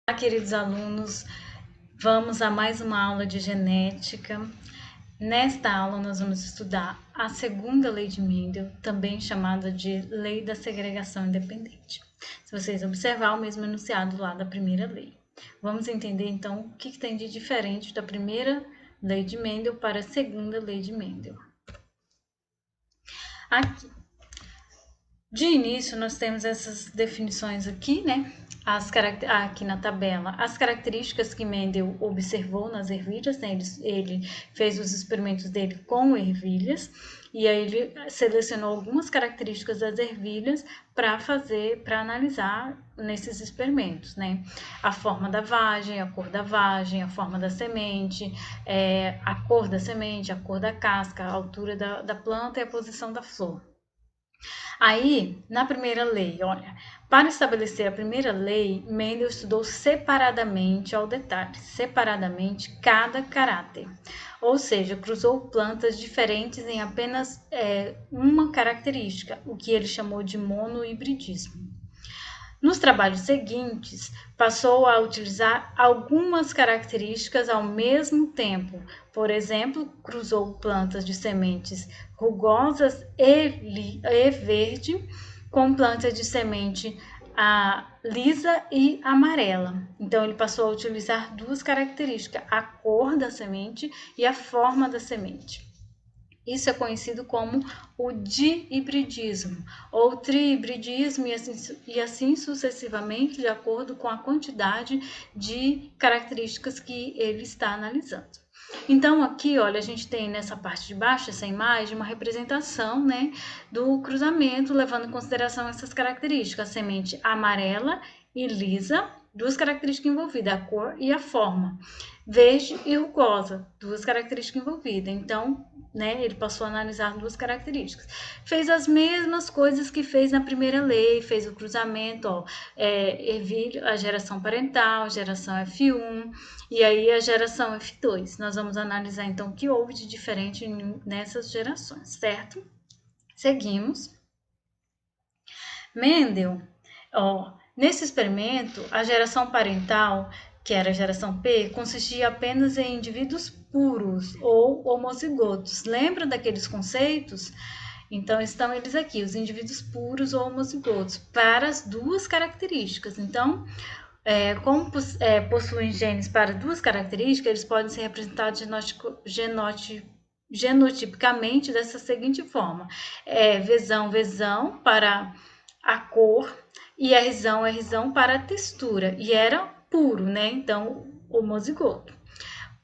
Olá, queridos alunos, vamos a mais uma aula de genética. Nesta aula nós vamos estudar a segunda lei de Mendel, também chamada de lei da segregação independente. Se vocês observar o mesmo enunciado lá da primeira lei. Vamos entender então o que tem de diferente da primeira lei de Mendel para a segunda lei de Mendel. Aqui. De início, nós temos essas definições aqui, né? Aqui na tabela, as características que Mendel observou nas ervilhas, né? Ele fez os experimentos dele com ervilhas, e aí ele selecionou algumas características das ervilhas para analisar nesses experimentos, né? A forma da vagem, a cor da vagem, a forma da semente, a cor da semente, a cor da casca, a altura da planta e a posição da flor. Aí, na primeira lei, olha, para estabelecer a primeira lei, Mendel estudou separadamente, ao detalhe, separadamente cada caráter. Ou seja, cruzou plantas diferentes em apenas uma característica, o que ele chamou de monohibridismo. Nos trabalhos seguintes, passou a utilizar algumas características ao mesmo tempo. Por exemplo, cruzou plantas de sementes rugosas e verde com plantas de semente lisa e amarela. Então, ele passou a utilizar duas características, a cor da semente e a forma da semente. Isso é conhecido como o dihibridismo ou trihibridismo e assim sucessivamente, de acordo com a quantidade de características que ele está analisando. Então, aqui, olha, a gente tem nessa parte de baixo, essa imagem, uma representação, né, do cruzamento, levando em consideração essas características, a semente amarela e lisa, duas características envolvidas, a cor e a forma. Verde e rugosa, duas características envolvidas. Então, né, ele passou a analisar duas características. Fez as mesmas coisas que fez na primeira lei, fez o cruzamento, ó, ervilha, a geração parental, geração F1 e aí a geração F2. Nós vamos analisar então o que houve de diferente nessas gerações, certo? Seguimos. Mendel, ó, nesse experimento, a geração parental, que era a geração P, consistia apenas em indivíduos puros ou homozigotos. Lembra daqueles conceitos? Então, estão eles aqui, os indivíduos puros ou homozigotos, para as duas características. Então, como possuem genes para duas características, eles podem ser representados genotipicamente dessa seguinte forma. Vzão para a cor e Rzão para a textura. E era puro, né? Então, homozigoto.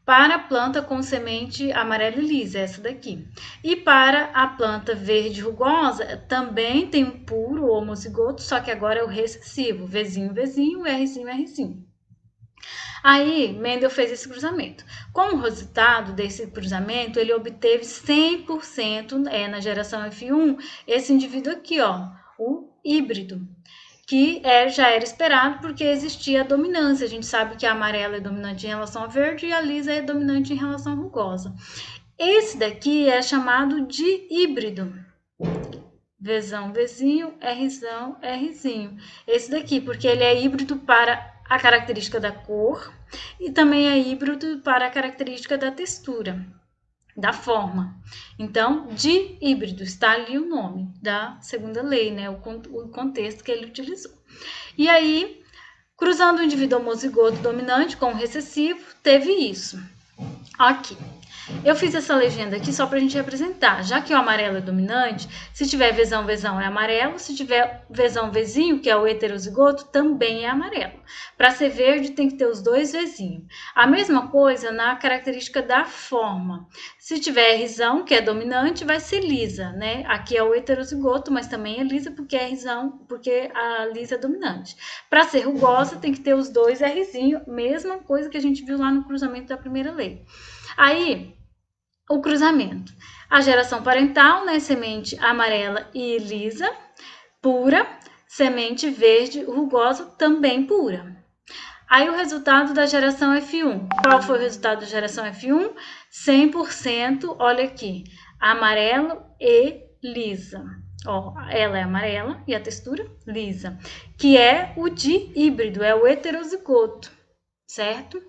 Para a planta com semente amarela e lisa, essa daqui. E para a planta verde rugosa, também tem um puro homozigoto, só que agora é o recessivo, Vzinho, Rzinho. Aí, Mendel fez esse cruzamento. Como resultado desse cruzamento, ele obteve 100% na geração F1, esse indivíduo aqui, ó, o híbrido, que já era esperado porque existia a dominância. A gente sabe que a amarela é dominante em relação à verde e a lisa é dominante em relação à rugosa. Esse daqui é chamado de híbrido. Vzão, Vzinho, Rzão, Rzinho. Esse daqui, porque ele é híbrido para a característica da cor e também é híbrido para a característica da textura, da forma. Então, de híbrido, está ali o nome da segunda lei, né? O contexto que ele utilizou. E aí, cruzando o indivíduo homozigoto dominante com o recessivo, teve isso. Aqui. Eu fiz essa legenda aqui só para a gente representar. Já que o amarelo é dominante, se tiver Vzão é amarelo, se tiver Vzinho, que é o heterozigoto, também é amarelo. Para ser verde, tem que ter os dois Vzinhos. A mesma coisa na característica da forma. Se tiver Rzão, que é dominante, vai ser lisa, né? Aqui é o heterozigoto, mas também é lisa porque é Rzão, porque a lisa é dominante. Para ser rugosa, tem que ter os dois Rzinho, mesma coisa que a gente viu lá no cruzamento da primeira lei. Aí, o cruzamento. A geração parental, né? Semente amarela e lisa, pura. Semente verde rugosa, também pura. Aí, o resultado da geração F1. Qual foi o resultado da geração F1? 100%, olha aqui, amarelo e lisa. Ó, ela é amarela e a textura lisa, que é o de híbrido, é o heterozigoto, certo?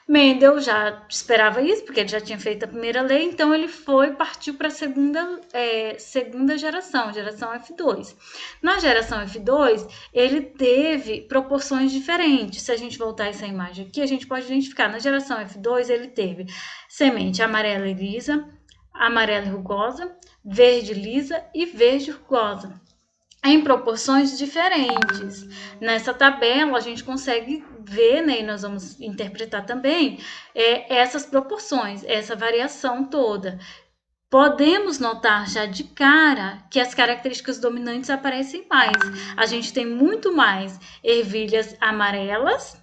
Mendel já esperava isso, porque ele já tinha feito a primeira lei, então ele partiu para a segunda geração F2. Na geração F2, ele teve proporções diferentes. Se a gente voltar essa imagem aqui, a gente pode identificar. Na geração F2, ele teve semente amarela e lisa, amarela e rugosa, verde lisa e verde rugosa, em proporções diferentes. Nessa tabela a gente consegue ver, né, e nós vamos interpretar também essas proporções, essa variação toda. Podemos notar já de cara que as características dominantes aparecem mais. A gente tem muito mais ervilhas amarelas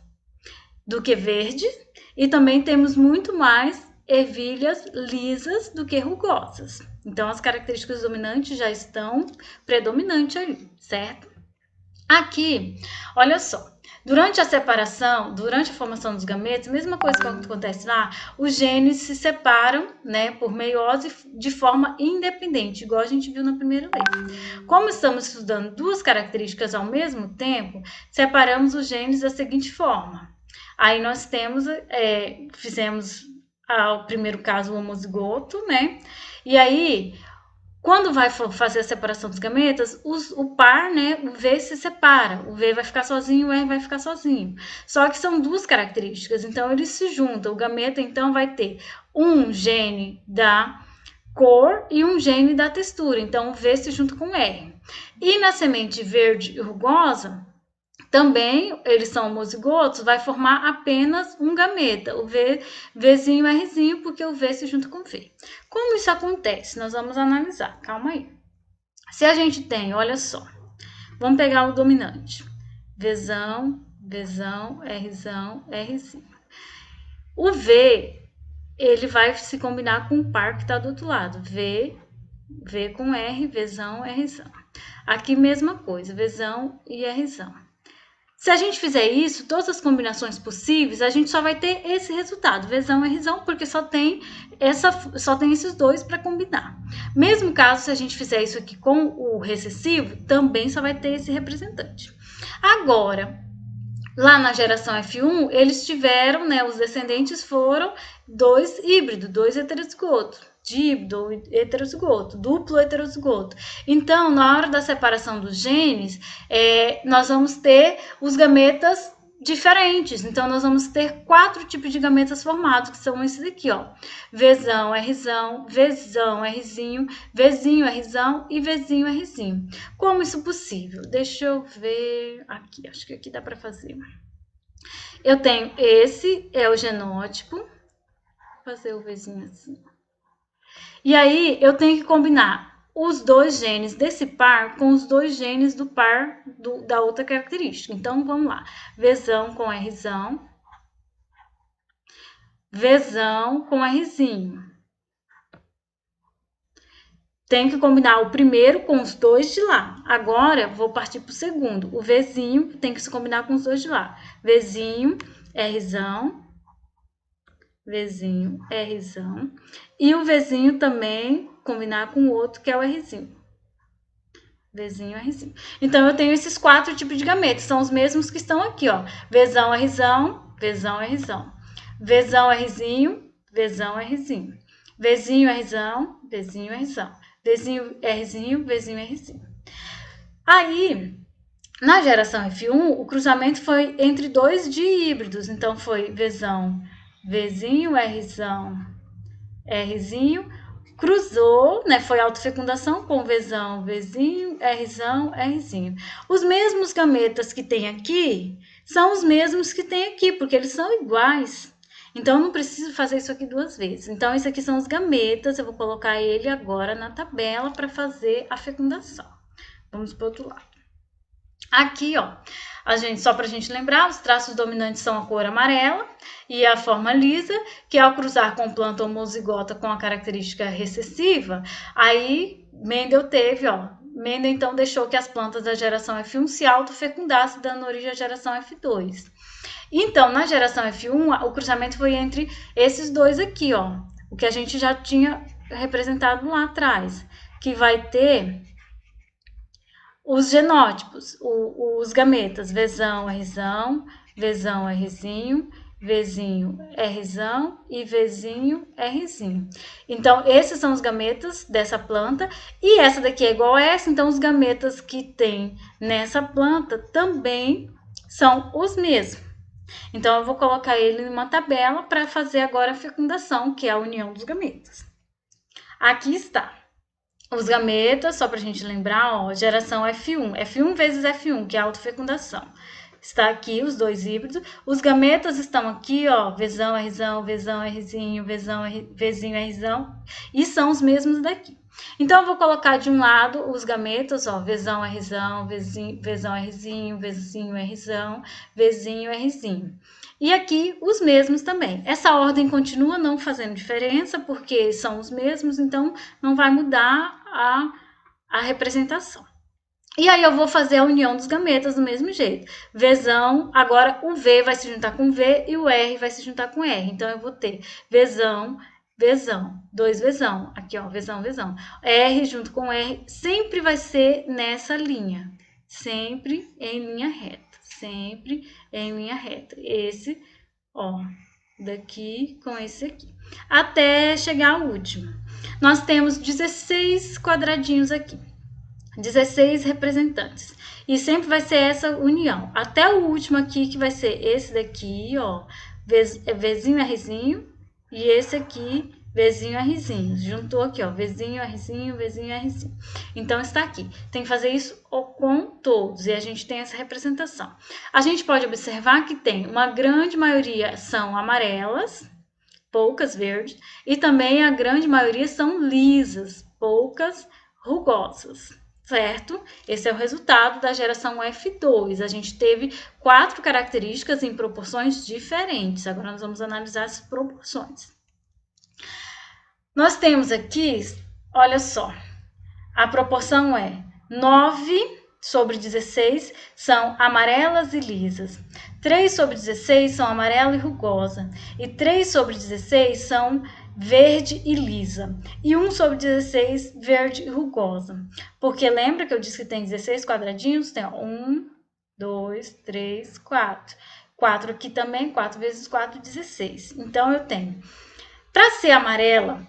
do que verdes e também temos muito mais ervilhas lisas do que rugosas. Então, as características dominantes já estão predominantes ali, certo? Aqui, olha só, durante a separação, durante a formação dos gametos, mesma coisa que acontece lá, os genes se separam, né, por meiose de forma independente, igual a gente viu na primeira lei. Como estamos estudando duas características ao mesmo tempo, separamos os genes da seguinte forma. Aí nós temos, fizemos ao primeiro caso o homozigoto, né? E aí, quando vai fazer a separação dos gametas, o par, né, o V se separa. O V vai ficar sozinho, o R vai ficar sozinho. Só que são duas características, então eles se juntam. O gameta, então, vai ter um gene da cor e um gene da textura. Então, o V se junta com o R. E na semente verde e rugosa, também, eles são homozigotos, vai formar apenas um gameta, o Vzinho, Rzinho, porque o V se junta com o V. Como isso acontece? Nós vamos analisar, calma aí. Se a gente tem, olha só, vamos pegar o dominante. Vzão, Vzão, Rzão, Rzinho. O V, ele vai se combinar com o par que está do outro lado. V com R, Vzão, Rzão. Aqui, mesma coisa, Vzão e Rzão. Se a gente fizer isso, todas as combinações possíveis, a gente só vai ter esse resultado, Vzão e Rzão, porque só tem esses dois para combinar. Mesmo caso, se a gente fizer isso aqui com o recessivo, também só vai ter esse representante. Agora, lá na geração F1, eles tiveram, né, os descendentes foram dois híbridos, dois heterozigotos. Díplo, heterozigoto, duplo heterozigoto. Então, na hora da separação dos genes, nós vamos ter os gametas diferentes. Então, nós vamos ter 4 tipos de gametas formados, que são esses aqui, ó. Vzão, Rzão, Vzão, Rzinho, Vzinho, Rzão e Vzinho, Rzinho. Como isso é possível? Deixa eu ver aqui, acho que aqui dá para fazer. Eu tenho esse, é o genótipo. Vou fazer o Vzinho assim. E aí, eu tenho que combinar os dois genes desse par com os dois genes do par da outra característica. Então, vamos lá. Vzão com Rzão. Vzão com Rzinho. Tenho que combinar o primeiro com os dois de lá. Agora, vou partir para o segundo. O Vzinho tem que se combinar com os dois de lá. Vzinho, Rzão. Vzinho, Rzão. E o Vzinho também combinar com o outro, que é o Rzinho. Vzinho, Rzinho. Então, eu tenho esses 4 tipos de gametas. São os mesmos que estão aqui, ó. Vzão, Rzão, Vzão, Rzão. Vzão, Rzinho, Vzão, Rzinho. Vzinho, Rzão, Vzinho, Rzão. Vzinho, Rzinho, Vzinho, Rzinho. Aí, na geração F1, o cruzamento foi entre dois de híbridos. Então, foi Vzão, Vzinho, Rzão, Rzinho, cruzou, né? Foi autofecundação com Vzão, Vzinho, Rzão, Rzinho. Os mesmos gametas que tem aqui são os mesmos que tem aqui, porque eles são iguais. Então, não preciso fazer isso aqui 2 vezes. Então, isso aqui são os gametas, eu vou colocar ele agora na tabela para fazer a fecundação. Vamos para o outro lado. Aqui, ó, só para a gente lembrar, os traços dominantes são a cor amarela e a forma lisa, que ao cruzar com planta homozigota com a característica recessiva, aí Mendel teve, ó, Mendel então deixou que as plantas da geração F1 se autofecundassem, dando origem à geração F2. Então, na geração F1, o cruzamento foi entre esses dois aqui, ó, o que a gente já tinha representado lá atrás, que vai ter os genótipos, os gametas, Vzão, Rzão, Vzão, Rzinho, Vzinho, Rzão e Vzinho, Rzinho. Então, esses são os gametas dessa planta, e essa daqui é igual a essa, então os gametas que tem nessa planta também são os mesmos. Então, eu vou colocar ele em uma tabela para fazer agora a fecundação, que é a união dos gametas. Aqui está. Os gametas, só para a gente lembrar, ó, geração F1. F1 vezes F1, que é a autofecundação. Está aqui os dois híbridos. Os gametas estão aqui, ó, Vzão, Rzão, Vzão, Rzinho, Vzão, Vzinho, Rzão, e são os mesmos daqui. Então, eu vou colocar de um lado os gametas, ó, Vzão, Rzão, Vzão, Rzinho, Vzinho, Rzão, Vzinho, Rzinho. E aqui os mesmos também. Essa ordem continua não fazendo diferença, porque são os mesmos, então não vai mudar a representação. E aí eu vou fazer a união dos gametas do mesmo jeito. Vzão, agora o V vai se juntar com V e o R vai se juntar com R. Então, eu vou ter Vzão, Vzão, 2 Vzão. Aqui, ó, Vzão, Vzão. R junto com R sempre vai ser nessa linha. Sempre em linha reta. Sempre em linha reta. Esse, ó, daqui com esse aqui. Até chegar ao último. Nós temos 16 quadradinhos aqui. 16 representantes. E sempre vai ser essa união. Até o último aqui, que vai ser esse daqui, ó. Vzinho, Rzinho. E esse aqui, Vzinho, Rzinho. Juntou aqui, ó. Vzinho, Rzinho, Vzinho, Rzinho. Então, está aqui. Tem que fazer isso com todos. E a gente tem essa representação. A gente pode observar que tem uma grande maioria são amarelas, poucas verdes. E também a grande maioria são lisas, poucas rugosas. Certo? Esse é o resultado da geração F2. A gente teve 4 características em proporções diferentes. Agora nós vamos analisar as proporções. Nós temos aqui, olha só, a proporção é 9/16 são amarelas e lisas. 3/16 são amarela e rugosa. E 3/16 são verde e lisa. E 1/16 verde e rugosa. Porque lembra que eu disse que tem 16 quadradinhos? Tem 1, 2, 3, 4. 4 aqui também, 4 vezes 4, 16. Então, eu tenho. Para ser amarela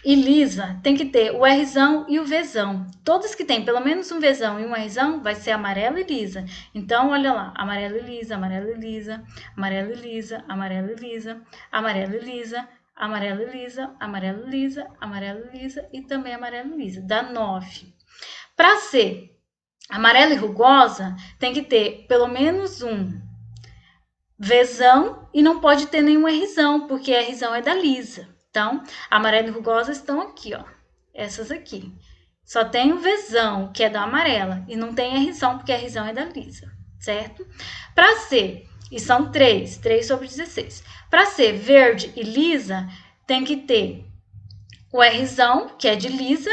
e lisa, tem que ter o Rzão e o Vzão. Todos que tem pelo menos um Vzão e um Rzão, vai ser amarela e lisa. Então, olha lá, amarela e lisa, amarela e lisa, amarela e lisa, amarela e lisa, amarela e lisa, amarela e lisa, amarela e lisa, amarela e lisa e também amarela e lisa. Dá 9. Para ser amarela e rugosa, tem que ter pelo menos um Vzão e não pode ter nenhum Rzão, porque Rzão é da lisa. Então, amarela e rugosa estão aqui, ó. Essas aqui. Só tem o Vzão, que é da amarela, e não tem Rzão, porque Rzão é da lisa, certo? Para ser, e são 3/16. Para ser verde e lisa, tem que ter o Rzão, que é de lisa,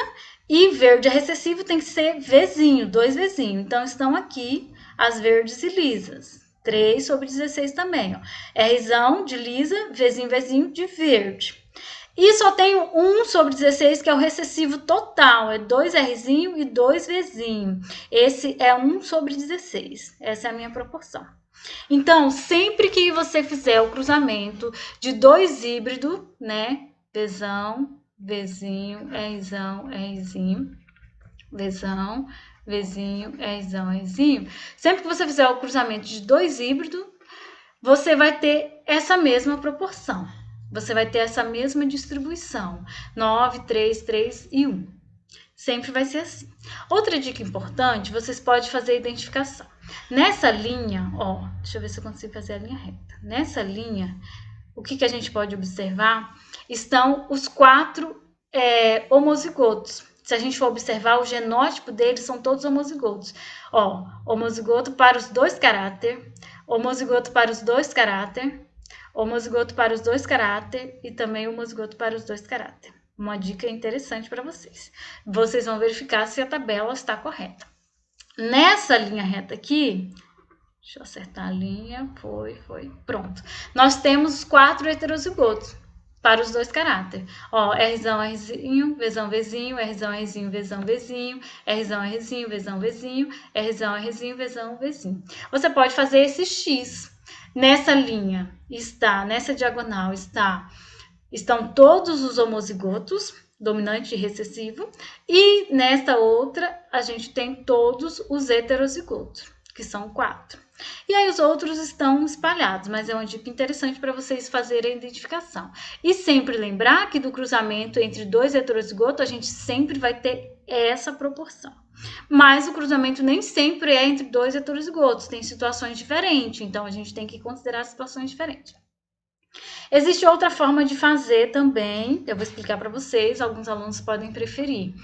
e verde recessivo tem que ser Vzinho, 2 Vzinho. Então, estão aqui as verdes e lisas. 3/16 também, ó. Rzão de lisa, Vzinho, Vzinho de verde. E só tenho 1/16, que é o recessivo total, é 2 Rzinho e 2 Vzinho. Esse é 1/16, essa é a minha proporção. Então, sempre que você fizer o cruzamento de 2 híbridos, né, Vzão, Vzinho, Rzão, Rzinho, Vzão, Vzinho, Rzão, Rzinho, sempre que você fizer o cruzamento de 2 híbridos, você vai ter essa mesma proporção. Você vai ter essa mesma distribuição, 9, 3, 3 e 1. Sempre vai ser assim. Outra dica importante, vocês podem fazer a identificação. Nessa linha, ó, deixa eu ver se eu consigo fazer a linha reta. Nessa linha, o que a gente pode observar? Estão os 4 homozigotos. Se a gente for observar, o genótipo deles são todos homozigotos. Ó, homozigoto para os 2 caráteres, homozigoto para os 2 caráteres, homozigoto para os 2 caráteres e também homozigoto para os 2 caráteres. Uma dica interessante para vocês. Vocês vão verificar se a tabela está correta. Nessa linha reta aqui, deixa eu acertar a linha, foi, pronto. Nós temos 4 heterozigotos. para os dois caracteres. Ó, Rzão, Rzinho, Vzão, Vzinho, Rzão, Rzinho, Vzão, Vzinho, Rzão, Rzinho, Vzão, Vzinho, Rzão, Rzinho, Vzão, Vzinho. Você pode fazer esse X. Nessa linha nessa diagonal estão todos os homozigotos, dominante e recessivo, e nesta outra a gente tem todos os heterozigotos, que são 4. E aí os outros estão espalhados, mas é uma dica interessante para vocês fazerem a identificação. E sempre lembrar que do cruzamento entre 2 heterozigotos, a gente sempre vai ter essa proporção. Mas o cruzamento nem sempre é entre 2 heterozigotos, tem situações diferentes, então a gente tem que considerar situações diferentes. Existe outra forma de fazer também, eu vou explicar para vocês, alguns alunos podem preferir.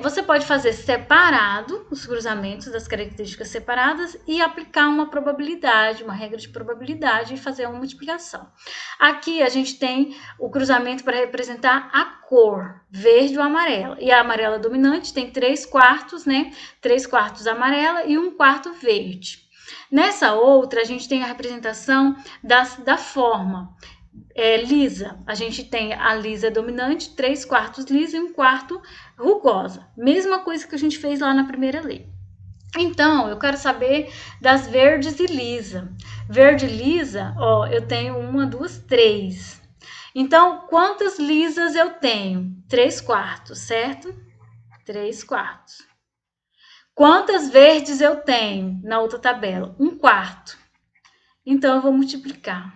Você pode fazer separado os cruzamentos das características separadas e aplicar uma probabilidade, uma regra de probabilidade e fazer uma multiplicação. Aqui a gente tem o cruzamento para representar a cor, verde ou amarela. E a amarela dominante tem 3/4, né? 3/4 amarela e 1/4 verde. Nessa outra, a gente tem a representação da forma lisa. A gente tem a lisa dominante, 3/4 lisa e 1/4 rugosa. Mesma coisa que a gente fez lá na primeira lei. Então, eu quero saber das verdes e lisa. Verde lisa, ó, eu tenho 1, 2, 3. Então, quantas lisas eu tenho? 3/4, certo? 3/4. Quantas verdes eu tenho na outra tabela? 1/4. Então, eu vou multiplicar.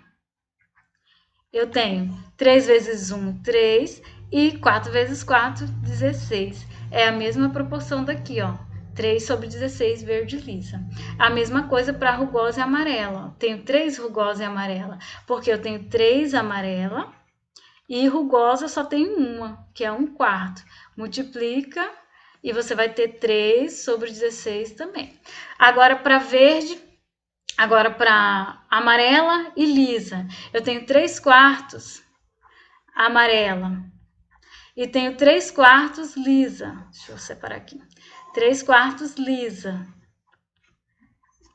Eu tenho 3 vezes 1, 3, e 4 vezes 4, 16. É a mesma proporção daqui, ó. 3/16 verde lisa. A mesma coisa para rugosa e amarela. Tenho 3 rugosa e amarela, porque eu tenho 3 amarela e rugosa só tenho uma, que é 1/4. Multiplica e você vai ter 3/16 também. Agora, para verde, agora para amarela e lisa, eu tenho 3/4 amarela e tenho 3/4 lisa. Deixa eu separar aqui. 3/4 lisa.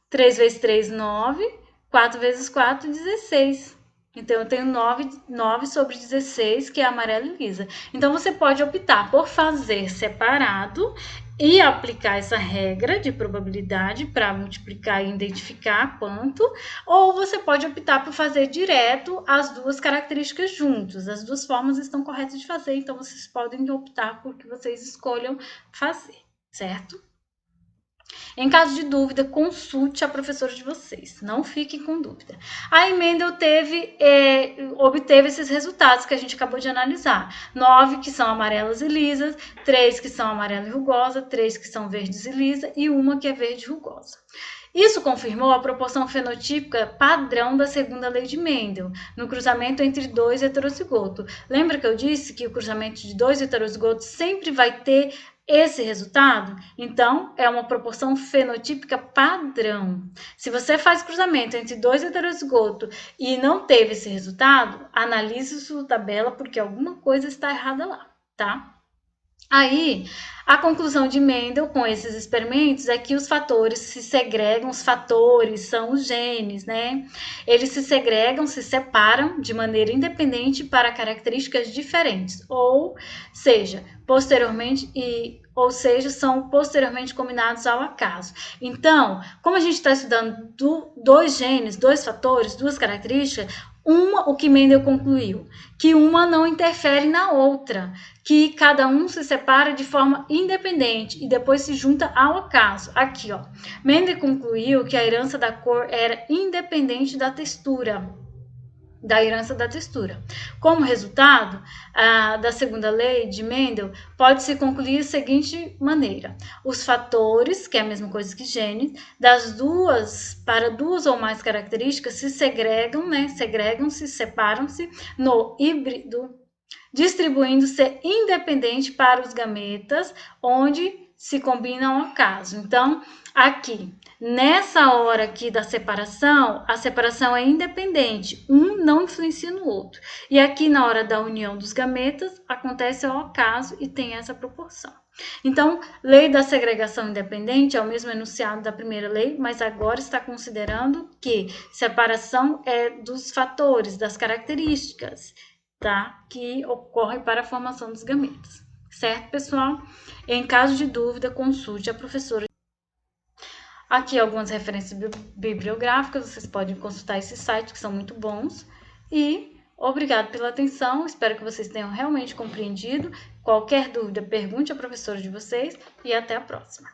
3 vezes 3, 9. 4 vezes 4, 16. Então, eu tenho 9/16, que é amarela e lisa. Então, você pode optar por fazer separado e aplicar essa regra de probabilidade para multiplicar e identificar quanto, ou você pode optar por fazer direto as duas características juntos. As duas formas estão corretas de fazer, então vocês podem optar por que vocês escolham fazer, certo? Em caso de dúvida, consulte a professora de vocês. Não fiquem com dúvida. Aí Mendel obteve esses resultados que a gente acabou de analisar. 9 que são amarelas e lisas, 3 que são amarela e rugosa, 3 que são verdes e lisa e uma que é verde e rugosa. Isso confirmou a proporção fenotípica padrão da segunda lei de Mendel, no cruzamento entre 2 heterozigotos. Lembra que eu disse que o cruzamento de 2 heterozigotos sempre vai ter esse resultado? Então, é uma proporção fenotípica padrão. Se você faz cruzamento entre 2 heterozigotos e não teve esse resultado, analise sua tabela porque alguma coisa está errada lá, tá? Aí, a conclusão de Mendel com esses experimentos é que os fatores se segregam, os fatores são os genes, né? Eles se segregam, se separam de maneira independente para características diferentes, ou seja, são posteriormente combinados ao acaso. Então, como a gente está estudando dois genes, 2 fatores, 2 características, o que Mendel concluiu, que uma não interfere na outra, que cada um se separa de forma independente e depois se junta ao acaso. Aqui, ó, Mendel concluiu que a herança da cor era independente da textura, Como resultado da segunda lei de Mendel, pode-se concluir da seguinte maneira: os fatores, que é a mesma coisa que genes, para duas ou mais características se segregam-se, separam-se no híbrido, distribuindo-se independente para os gametas, onde se combinam ao acaso. Então, aqui, nessa hora aqui da separação, a separação é independente, um não influencia no outro. E aqui na hora da união dos gametas, acontece ao acaso e tem essa proporção. Então, lei da segregação independente é o mesmo enunciado da primeira lei, mas agora está considerando que separação é dos fatores, das características, tá? Que ocorre para a formação dos gametas. Certo, pessoal? Em caso de dúvida, consulte a professora. Aqui algumas referências bibliográficas, vocês podem consultar esses sites que são muito bons. E obrigado pela atenção, espero que vocês tenham realmente compreendido. Qualquer dúvida, pergunte à professora de vocês e até a próxima.